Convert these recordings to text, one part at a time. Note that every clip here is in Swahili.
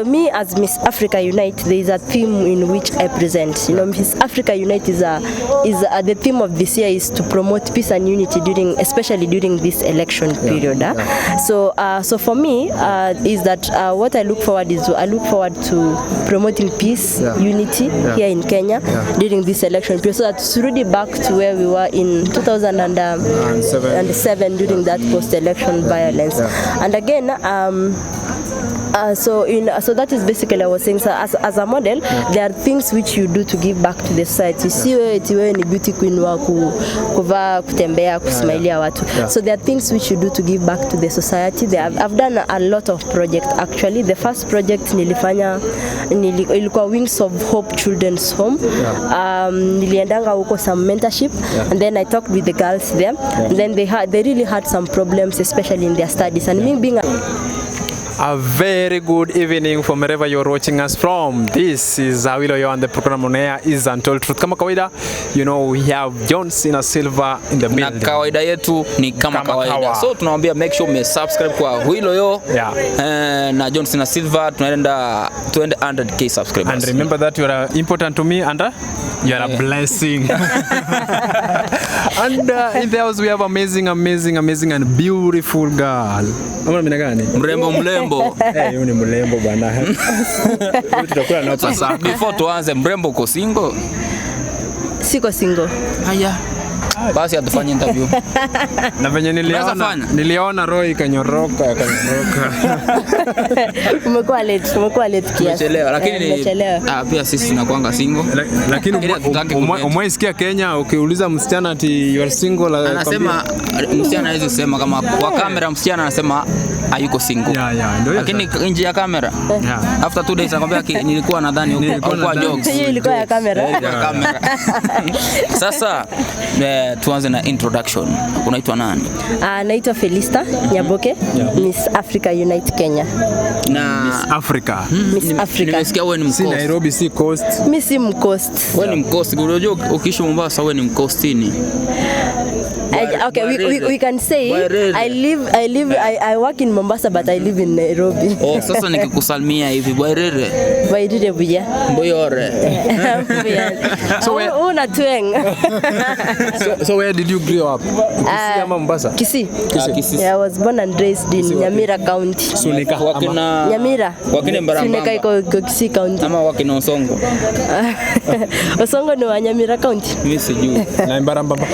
me as Miss Africa Unite, there is a theme in which I present. You know, Miss Africa Unite is the theme of this year is to promote peace and unity especially during this election period. So for me is that what I look forward to promoting peace, unity here in Kenya during this election period, so that it's really back to where we were in 2007 during that post-election violence. And again, so that is basically I was saying. So as a model, there are things which you do to give back to the society. Si wewe ni beauty queen wa kuvaa, kutembea, kusmailia watu. So there are things which you do to give back to the society. I've done a lot of projects actually. The first project ilikuwa Wings of Hope Children's Home. Niliendanga huko some mentorship, and then I talked with the girls there. And then they really had some problems, especially in their studies. And me being a very good evening from wherever you're watching us from. This is Awilo Yo, and the program on air is Untold Truth. Kama kawaida, you know, we have John Silva in the building. Na kawaida yetu ni kama kawaida. So tunawaambia make sure me subscribe kwa Awilo Yo. Na John Silva tunaenda 100k subscribers. And remember that you are important to me, and you are a blessing. And in the house we have amazing and beautiful girl. Mrembo. Yeye ni mrembo bana. Tutakuwa na sasa. Before tuanze, mrembo uko single? Siko single. Haya. Basi atufanye interview. Na venye niliona Roy kanyoroka. Umekuwa late kiasi. Lakini pia sisi tunakuanga single. Lakini umesikia Kenya ukiuliza msichana ati you are single, anasema msichana hizo sema kama kwa kamera msichana anasema hayuko single. Lakini nje ya kamera after 2 days anakuambia nilikuwa nadhani kwa jokes. Ilikuwa ya kamera. Sasa tuanze na introduction. Unaitwa nani? Naitwa Felista Nyaboke, Miss Africa Unite Kenya. Na Miss Africa. Miss Africa. Nimesikia wewe ni mcoast. Si Nairobi, si coast. Mimi si mcoast. Wewe ni mcoast. Unajua ukiishi Mombasa wewe ni mcoastini. Okay, we can say I work in Mombasa but I live in Nairobi. Sasa nikikusalimia hivi Bwairire buya. Mboyore. So una tweng. So where did you grow up? Kisii ama Mombasa? Kisii. Yeah, I was born and raised in Nyamira County. Sunika wakina Nyamira. Wakina Mbarambamba. Sunika iko Kisii County. Ama wakina Osongo. Osongo ni wa Nyamira County. Mimi sijui. Na Mbarambamba.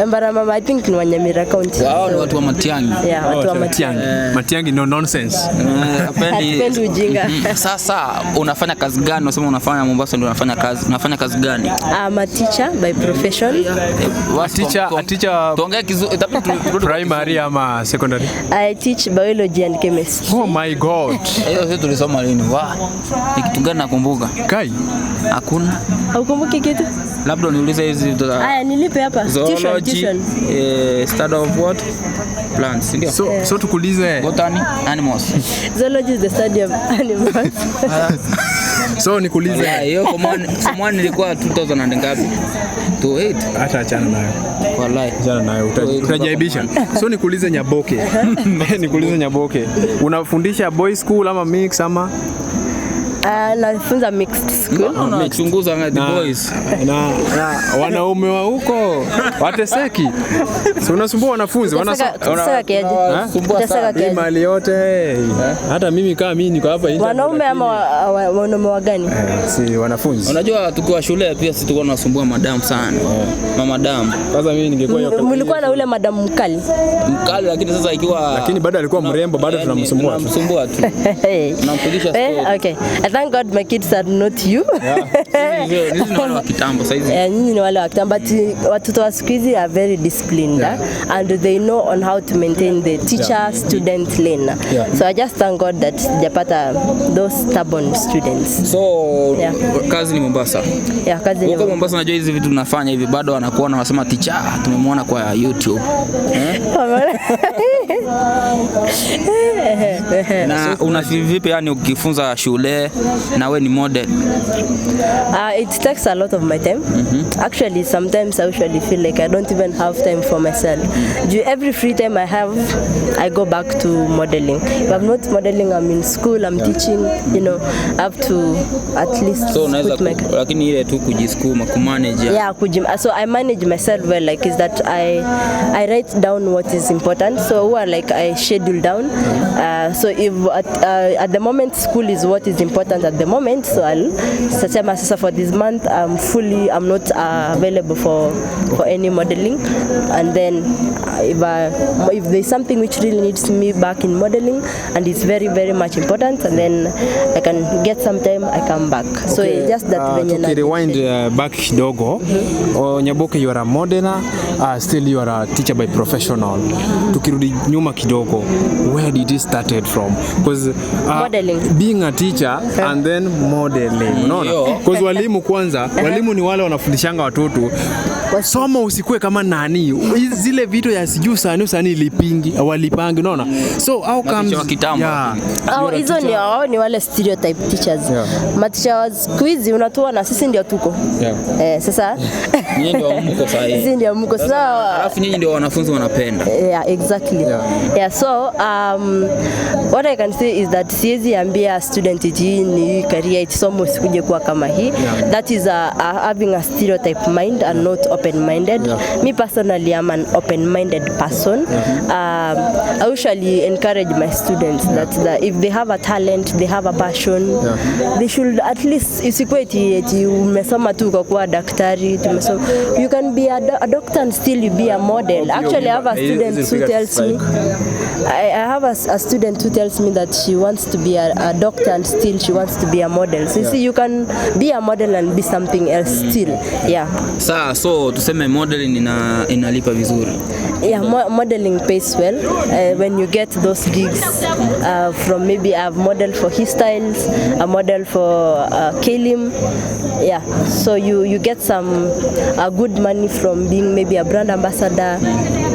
Mbarambamba I think ni wa Nyamira County. Wao ni watu wa Matiang'i. Yeah, watu wa Matiang'i. Matiang'i no nonsense. Hapendi ujinga. Sasa unafanya kazi gani? Unasema unafanya Mombasa ndio unafanya kazi. Unafanya kazi gani? I'm a teacher by profession. A teacher. Tuongee Primary ama secondary? I teach biology and chemistry. Oh my god. Hiyo sisi tulisoma lini? Ni kitu gani nakumbuka? Kai. Hakuna. Haukumbuki kitu? Labda niulize hizi. Haya nilipe hapa. Tuition. Study of what? Plants. Ndio. So tukulize. Botany, animals. Zoology is the study of animals. So nikuulize. Hiyo someone nilikuwa 2000 and ngapi? 28. Hata achana nayo. Wallahi. Achana nayo. Utajaibisha. So nikuulize Nyaboke. Nikuulize Nyaboke. Unafundisha boys school ama mix ama? Nafunza mixed school. Unachunguza the boys. Na wanaume wa huko wateseki. So unasumbua wanafunzi, wanasumbua kiaje? Mali yote. Hata mimi kama mimi niko hapa nje. Wanaume ama wanaume wa gani? Si wanafunzi. Unajua tukiwa shule pia sisi tulikuwa tunasumbua madam sana. Madam. Sasa mimi ningekuwa hiyo. Mlikuwa na ule madam mkali. Lakini sasa ikiwa lakini bado alikuwa mrembo, bado tunamsumbua tu. Tunampigisha story. Okay. Thank God my kids are not you. Hizi ni wale wa kitambo sasa hizi. Nyinyi ni wale wa kitambo, but watoto wa siku hizi are very disciplined and they know on how to maintain the teacher student lane. So I just thank God that japata those stubborn students. So kazi ni Mombasa. Kazi ni Mombasa. Najua hizi vitu tunafanya hivi bado wanakuona wanasema teacher tumemwona kwa YouTube. Na unafeel vipi yani ukifunza shule na we ni model? It takes a lot of my time. Actually, sometimes I usually feel like I don't even have time for myself. Every free time I have, I go back to modeling. If I'm not modeling, I'm in school, I'm teaching, you know, I have to at least put my... Lakini ile tu kujiskuma, kumanage. Yeah, so I manage myself well, like is that I write down what is important. So I schedule down. So if at the moment school is what is important at the moment, so I'll say for this month I'm not available for any modeling, and then if there's something which really needs me back in modeling and it's very very much important, and then I can get some time, I come back. So it's just that rewind back kidogo. Nyaboke, you are a modeler, still you are a teacher by professional. Tukirudi nyuma kidogo, where did it started from? Because modeling, being a teacher and then modeling, unaona? Because walimu kwanza, walimu ni wale wanafundishanga watoto soma usikue kama nani, zile vitu ya sijuu sani ilipingi walipangi, unaona? So how comes hizo ni wale stereotype teachers. Maticha wa quiz unatoa na sisi ndio tuko. Sasa nyinyi ndio mko sahihi. Sisi ndio mko sawa. Alafu nyinyi ndio wanafunzi wanapenda. Yeah, exactly. So what I can say is that siwezi ambia student ni career isomo sikuje kuwa kama hii. That is having a stereotype mind and not open-minded. Me personally, I'm an open-minded person. I usually encourage my students that if they have a talent, they have a passion, they should at least isikuwe eti umesoma tu kwa kuwa daktari, you can be a doctor and still be a model. Actually, I have a student who tells me I have a student who tells me that she wants to be a doctor and still she wants to be a model. So you see, you can be a model and be something else still. Yeah. So tuseme modeling inalipa vizuri. Yeah, modeling pays well when you get those gigs from maybe I've modeled for hairstyles, a model for Kalim. Yeah, so you get some good money from being maybe a brand ambassador.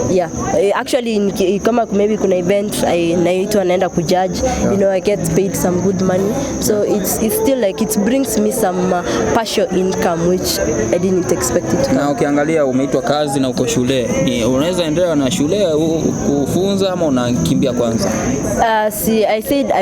Yeah, actually kama maybe kuna event naitwa naenda kujudge, you know, I get paid some good money. So it's still like it brings me some partial income which I didn't expect it to. Na ukiangalia umeitwa kazi na uko shule, unaweza endelea na shule kufunza ama unakimbia kwanza? I said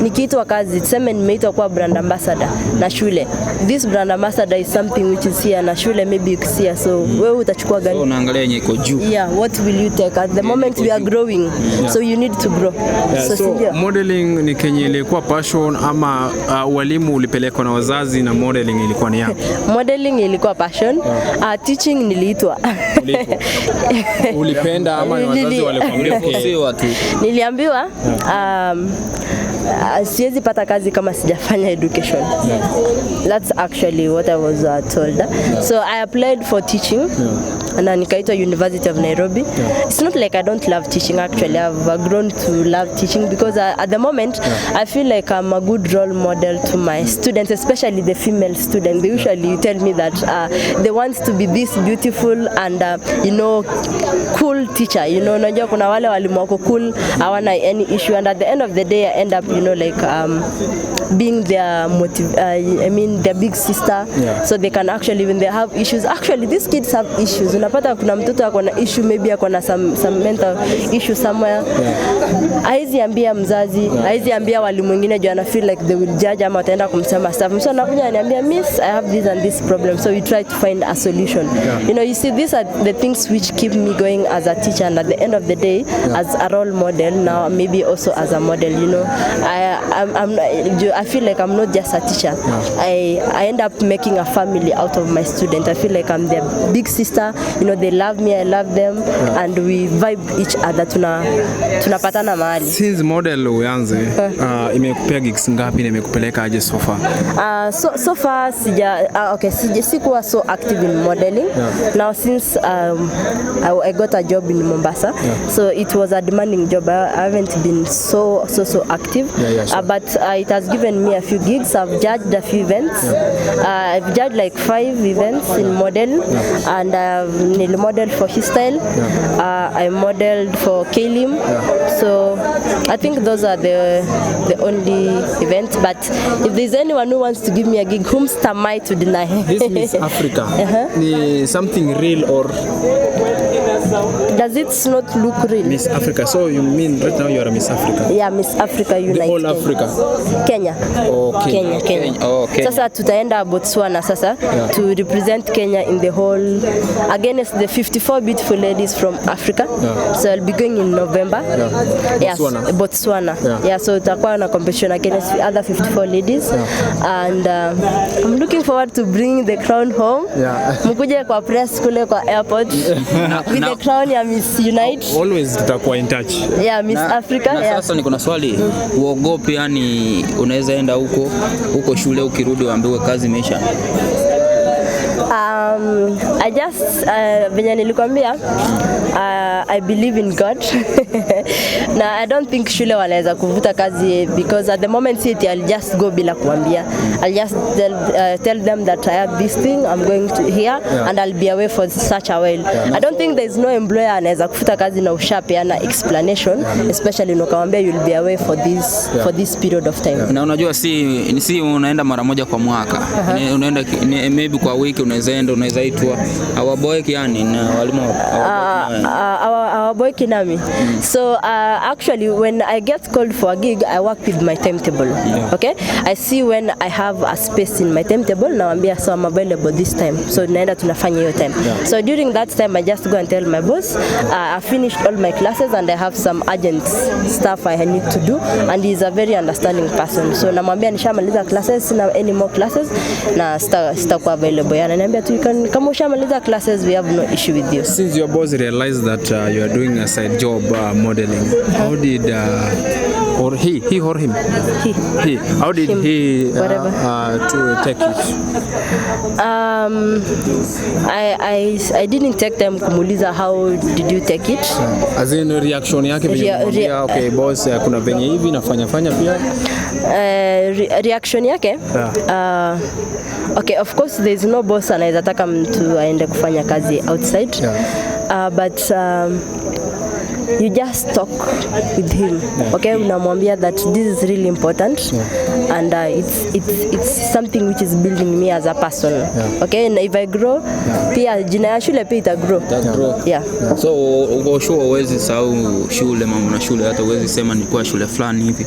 nikiitwa kazi, tuseme nimeitwa kuwa brand ambassador na shule. This brand ambassador is something which is here na shule maybe ukisia, so wewe utachukua gani? So unaangalia yenye iko juu. Yeah, what will you take? At the moment we are growing, so you need to grow. So modeling ni kenye ilikuwa passion ama walimu ulipelekwa na wazazi na modeling ilikuwa ni yako? Modeling ilikuwa passion. Teaching niliitwa. Ulipenda ama wazazi walikwambia tu? Niliambiwa siwezi pata kazi kama sijafanya education. That's actually what I was told. So I applied for teaching. Na nikaitwa University of Nairobi. It's not like I don't love teaching, actually. I've grown to love teaching because at the moment I feel like I'm a good role model to my students, especially the female students. They usually tell me that they want to be this beautiful and you know, cool teacher. You know, unajua kuna wale walimu wako cool, hawana any issue, and at the end of the day I end up, you know, like being their their big sister. So they can actually, when they have issues, actually these kids have issues. Unapata kuna mtoto ako na issue, maybe ako na some mental issue somewhere. Haizi ambia mzazi, haizi ambia walimu wengine juu ana feel like they will judge ama wataenda kumsema stuff. So anakuja ananiambia, miss, I have this and this problem. So we try to find a solution. You know, you see, these are the things which keep me going as a teacher, and at the end of the day, as a role model, now maybe also as a model. You know, I feel like I'm not just a teacher. I end up making a family out of my student. I feel like I'm their big sister. You know, they love me, I love them, and we vibe each other. Tunapatana mahali. Since model uanze, imekupea gigs ngapi na imekupeleka aje so far? So far sikuwa so active in modeling. Now since I got a job in Mombasa, so it was a demanding job. I haven't been so active. Sure. But it has given me a few gigs. I've judged a few events. I've judged like 5 events in model, and I've modeled for his style. I modeled for Kalim. So I think those are the only events. But if there's anyone who wants to give me a gig, whom am I to deny? This Miss Africa, is something real or does it not look real? Miss Africa. So you mean right now you are a Miss Africa? Yeah, Miss Africa Unite. The whole Africa. Kenya. Okay. Kenya. Okay. Sasa tutaenda Botswana sasa to represent Kenya in the whole against the 54 beautiful ladies from Africa. So I'll be going in November. Yes, Botswana. Yeah, so tutakuwa na competition against the other 54 ladies. And I'm looking forward to bring the crown home. Mkuje kwa press kule kwa airport with the crown ya Miss Unite. Always tutakuwa in touch. Yeah, Miss Africa. Na sasa niko na swali. Uogopi yani unaweza enda huko shule ukirudi uambiwe kazi imeisha? I just venye nilikwambia I believe in God. Na I don't think shule wanaweza kuvuta kazi because at the moment I'll just go bila kuambia. I'll just tell them that I have this thing I'm going to here and I'll be away for such a while. I don't think there's no employer anaweza kufuta kazi na ushapeana explanation, especially unakamwambia you'll be away for this period of time. Na unajua si unaenda mara moja kwa mwaka. Unaenda maybe kwa wiki unaweza itwa awaboeki yani na walimu awaboeki nami. So actually when I get called for a gig I work with my timetable. Okay, I see when I have a space in my timetable naambia so I'm available this time, so naenda tunafanya hiyo time. So during that time I just go and tell my boss I finished all my classes and I have some urgent stuff I need to do, and he's a very understanding person. So namwambia nishamaliza classes na any more classes na sitakuwa available. Ananiambia tu kama ushamaliza classes we have no issue with you. Since your boss realized that you are doing a side job modeling, how did or he or him? He. How did he to take it? I didn't take time kumuuliza how did you take it? As in reaction yake venye okay boss kuna venye hivi nafanya pia. Reaction yake okay, of course there is no boss anaweza taka mtu aende kufanya kazi outside. But you just talk with him. Okay, unamwambia that this is really important and it's something which is building me as a person. Okay, and if I grow pia jina ya shule pia ita grow. So uko sure uwezi sahau shule, mambo na shule, hata uwezi sema nilikuwa shule fulani hivi?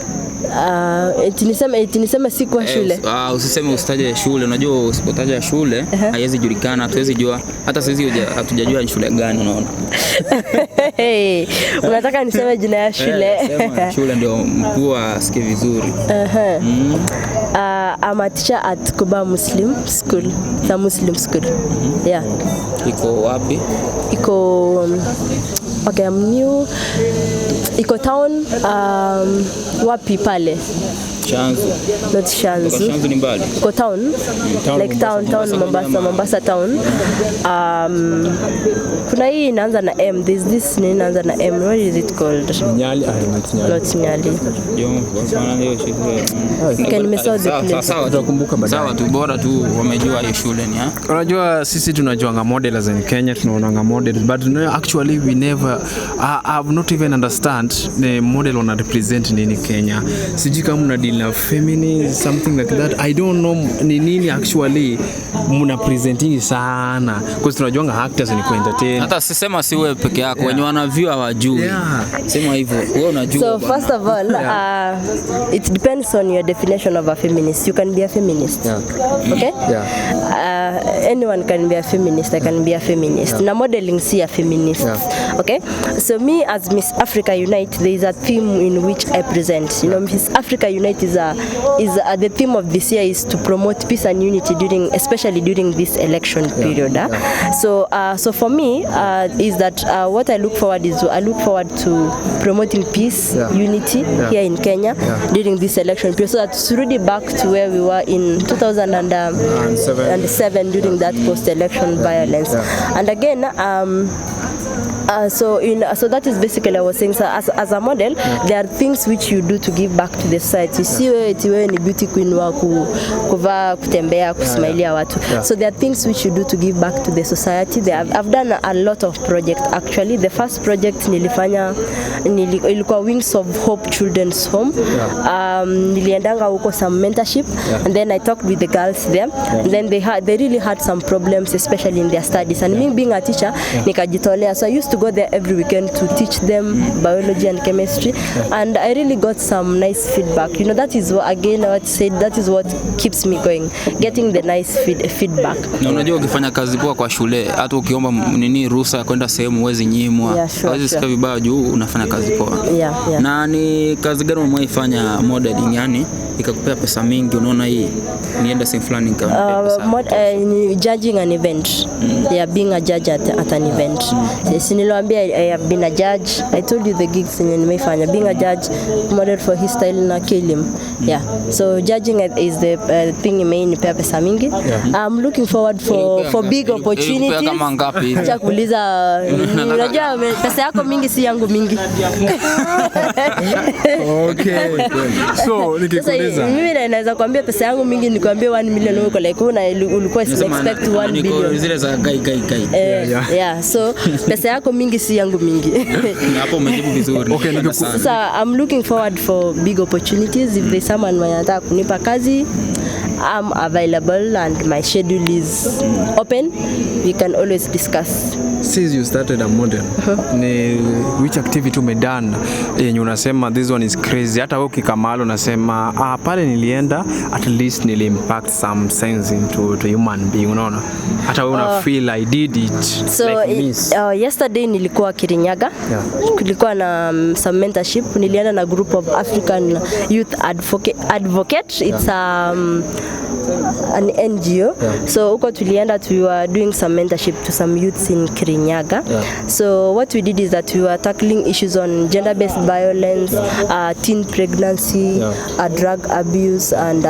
Niseme si kwa shule. Usiseme usitaje shule. Unajua usipotaja shule haiwezi julikana, hatuwezi jua, hata sisi hatujajua ni shule gani, unaona. Unataka niseme jina ya shule? Sema shule ndio mkuu asikie vizuri. I'm a teacher at Kuba Muslim School. The Muslim school. Yeah. Iko wapi? Iko okay, I'm new. Iko town wapi pale? Shanzu. Not Shanzu. Shanzu ni mbali. Iko town. Like town Mombasa town. Kuna hii inaanza na M. There's this inaanza na M. What is it called? Nyali. Not Nyali. Okay, nimesahau the place. Sawa, tutakumbuka baadaye. Sawa tu, bora tu wamejua hiyo shule ni. Unajua sisi tunajuanga modelers in Kenya, tunaonanga models, but actually we never I've not even understand the model wana represent nini Kenya. Sijui kama mna deal na feminine something like that. I don't know ni nini actually mna presenting sana, because tunajuanga actors ni entertain. Hata sisema si wewe peke yako, wenye wana view hawajui. Sema hivyo, wewe unajua. So first of all, it depends on your definition of a feminist. You can be a feminist. Okay? Anyone can be a feminist. I can be a feminist. Na modeling si a feminist. Okay? So me as Miss Africa Unite, there is a theme in which I present. You know, Miss Africa Unite is the theme of this year is to promote peace and unity especially during this election period. So for me is that what I look forward to promoting peace, unity here in Kenya during this election period, so that turudi back to where we were in 2007 during that post-election violence. And again, So that is basically I was saying, so as a model, there are things which you do to give back to the society. Si wewe ni beauty queen wa kuvaa, kutembea, kusmailia watu. So there are things which you do to give back to the society. I've done a lot of projects actually. The first project nilifanya ilikuwa Wings of Hope Children's Home. Niliendanga huko some mentorship, and then I talked with the girls there. And then they really had some problems, especially in their studies. And me being a teacher, nikajitolea. So I used to go there every weekend to teach them biology and chemistry, and I really got some nice feedback. You know, that is what, again, what I said, that is what keeps me going, getting the nice feedback. Na unajua ukifanya kazi poa kwa shule, hata ukiomba nini ruhusa kwenda sehemu huwezi nyimwa, hawezi sikia vibaya juu unafanya kazi poa. Na ni kazi gani umeifanya modeling, yani ikakupea pesa mingi, unaona hii nienda sehemu fulani nikampa pesa? Judging an event. Being a judge at an event. Niliwaambia I have been a judge. I told you the gigs nimeifanya. Being a judge, model for his style na Kilim. So judging is the thing imenipea pesa mingi. I'm looking forward for big opportunities. Kama ngapi? Acha kuuliza, unajua pesa yako mingi si yangu mingi. Okay. So nikikuuliza, mimi naweza kuambia pesa yangu mingi nikwambia 1 million huko, like ulikuwa expect 1 billion. Zile za gai. So pesa yako mingi si yangu mingi. Hapo umejibu vizuri. Okay, so I'm looking forward for big opportunities. If there's someone anataka kunipa kazi, I'm available and my schedule is open. We can always discuss. Since you started a model, which activity umedone yenye unasema this one is crazy, hata wewe ukikamalo unasema pale nilienda at least nili impact some sense into human being, unaona? Hata wewe una feel I did it. So like yesterday nilikuwa Kirinyaga. Kulikuwa na some mentorship. Nilienda na group of African youth advocate. It's an NGO. So huko tulienda, we were doing some mentorship to some youths in Kirinyaga. So what we did is that we were tackling issues on gender-based violence, teen pregnancy, drug abuse, and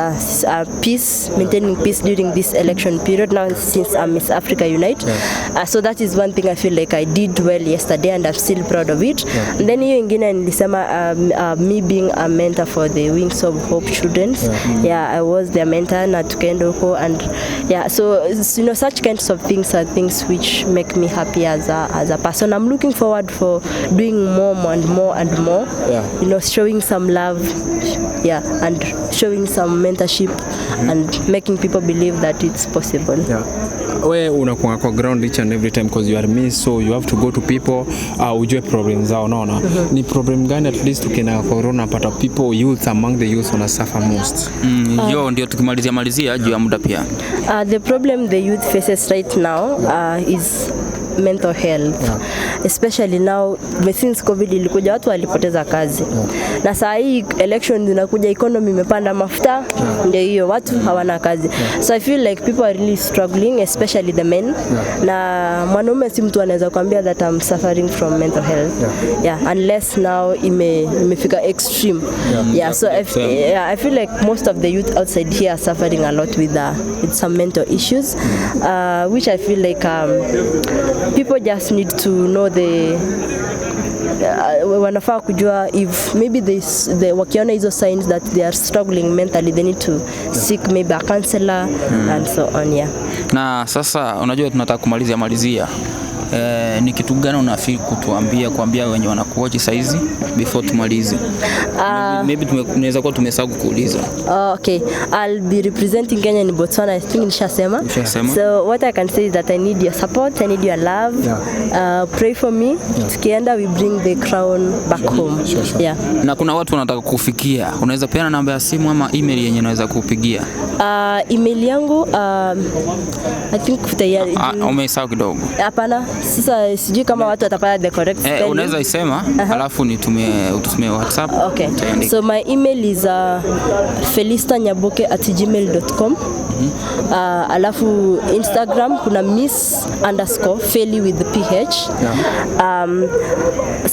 peace, maintaining peace during this election period now since Miss Africa Unite. So that is one thing I feel like I did well yesterday, and I'm still proud of it. And then hiyo ingine nilisema me being a mentor for the Wings of Hope Children's. I was their mentor na tukaenda huko, and so you know, such kinds of things are things which make me happy as a person. I'm looking forward for doing more and more. You know, showing some love, and showing some mentorship, and making people believe that it's possible. Wewe unakuwa kwa ground each and every time because you are me, so you have to go to people ujue problems zao, unaona? Ni problem gani at least ukienda corona pata people youth among the youth wana suffer most? Yo ndio tukimalizia juu ya muda pia. The problem the youth faces right now is mental health, especially now since COVID ilikuja, watu walipoteza kazi, na saa hii election zinakuja, economy imepanda, mafuta ndio hiyo, watu hawana kazi. So I feel like people are really struggling, especially the men. Na mwanaume si mtu anaweza kuambia that I'm suffering from mental health, unless now imefika extreme. So I feel like most of the youth outside here are suffering a lot with some mental issues, which I feel like people just need to know wanafaa kujua if maybe wakiona hizo signs that they are struggling mentally, they need to seek maybe a counselor and so on. Na sasa unajua tunataka kumalizia ni kitu gani unafeel kuambia wenye wanakuwatch saizi before tumalize? Maybe tunaweza kuwa tumesahau kuuliza. Okay, I'll be representing Kenya in Botswana. I think nishasema. So what I can say is that I need your support, I need your love. Pray for me. Tukienda we bring the crown back home. Na kuna watu wanataka kufikia, unaweza peana namba ya simu ama email yenye unaweza kupigia? Email yangu I think umesahau kidogo. Hapana, sasa sijui kama watu watapata the correct spelling. Unaweza isema alafu ututumie WhatsApp. Okay. So my email is felista.nyaboke@gmail.com. Alafu Instagram kuna miss_feli with the PH.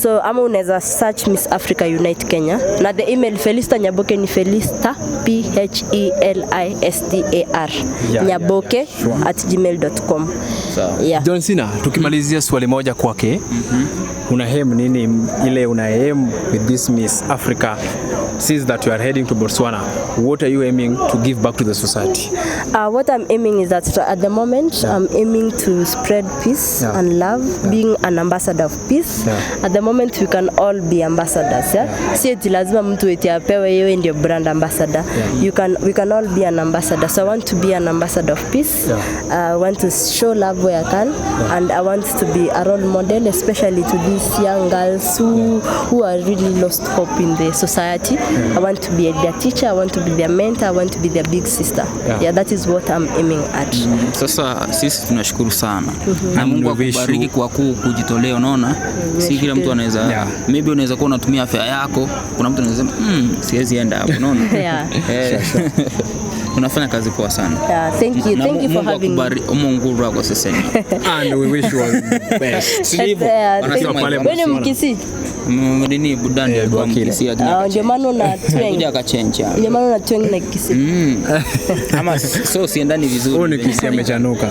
So ama unaweza search Miss Africa Unite Kenya, na the email Felista Nyaboke ni Felista PHELISTAR Nyaboke@gmail.com. Yeah. John Cena, tukimalizia swali moja kwake. Una aim nini ile una aim with this Miss Africa since that you are heading to Botswana? What are you aiming to give back to the society? What I'm aiming is that at the moment I'm aiming to spread peace and love, being an ambassador of peace. At the moment we can all be ambassadors. Si eti lazima mtu eti apewe yeye ndio brand ambassador. We can all be an ambassador. So I want to be an ambassador of peace. I want to show love where I can, and I want to be a role model, especially to these young girls who are really lost hope in the society. I want to be their teacher, I want to be their mentor, I want to be their big sister. That is what I'm aiming at. Sasa sisi tunashukuru sana. Na Mungu akubariki kwa kujitolea, unaona? Si kila mtu anaweza, maybe unaweza kuwa unatumia afya yako, kuna mtu anaweza siwezi enda hapo, unaona? Unafanya kazi poa sana. Thank you for having me. Mungu wako sasa. And we wish you all the best. Wewe Mkisi? Mdini budani kwa Mkisi akina. Ndio maana una twang. Kuja akachenja. Ndio maana una twang na Kisi. Ama so siendani vizuri. Huyu ni Kisi amechanuka.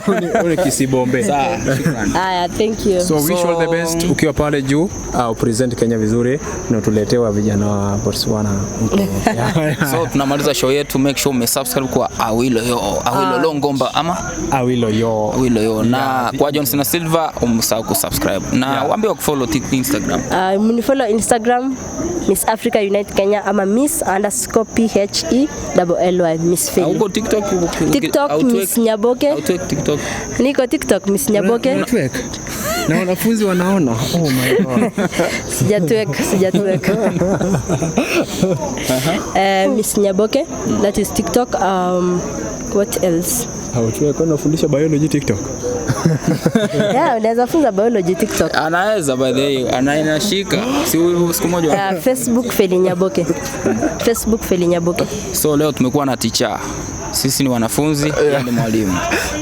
Huyu ni Kisi bombe. Sawa, shukrani. Thank you. So wish all the best ukiwa pale juu, present Kenya vizuri na tuletewa vijana wa Botswana. So tunamaliza show yetu, make sure umesubscribe kwa Awilo Longomba ama Awilo yo. Na kwa Johnson Silva umsahau kusubscribe. Na waambie follow Instagram. Mnifollow Instagram Miss Africa Unite Kenya ama Miss_PHELLY Miss Philly. Uko TikTok? TikTok Miss Nyaboke. TikTok. Niko TikTok Miss Nyaboke. Na wanafunzi wanaona. Oh my God. Sijatwek. Miss Nyaboke. That is TikTok. What else? Hautuweka unafundisha biology TikTok? Unaweza funza biology TikTok. Anaweza by the way, anashika. Si siku moja. Facebook Feli Nyaboke. Facebook Feli Nyaboke. So leo tumekuwa na teacher. Sisi ni wanafunzi, yeye ni mwalimu.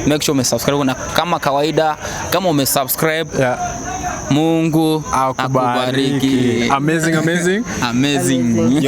Make sure umesubscribe, na kama kawaida kama umesubscribe, Mungu akubariki. Amazing. Amazing.